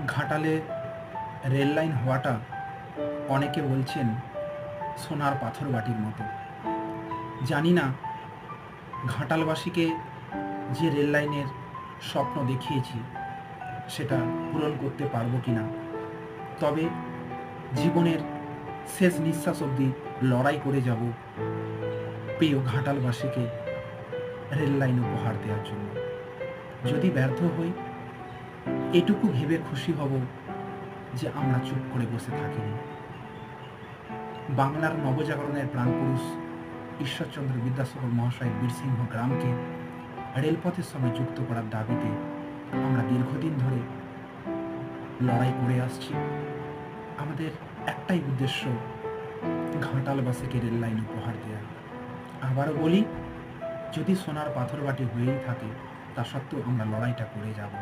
ঘাটালে rail line হওয়াটা অনেকে বলছেন সোনার পাথর বাটির মতো। জানি না ঘাটালবাসীকে যে রেল লাইনের স্বপ্ন দেখিয়েছি সেটা পূরণ করতে পারবো কিনা, তবে জীবনের শেষ নিঃশ্বাস অবধি লড়াই করে যাব প্রিয় ঘাটালবাসীকে রেল লাইন উপহার দেওয়ার জন্য। যদি ব্যর্থ হই, এটুকু ভেবে খুশি হব যে আমরা চুপ করে বসে থাকিনি। বাংলার নবজাগরণের প্রাণপুরুষ ঈশ্বরচন্দ্র বিদ্যাসাগর মহাশয় বীরসিংহ গ্রামকে রেলপথের সঙ্গে যুক্ত করার দাবিতে আমরা দীর্ঘদিন ধরে লড়াই করে আসছি। আমাদের একটাই উদ্দেশ্য, ঘাটালবাসীকে রেল লাইন উপহার দেওয়া। আবারও বলি, যদি সোনার পাথর বাটি হয়েই থাকে তা সত্ত্বেও আমরা লড়াইটা করে যাব।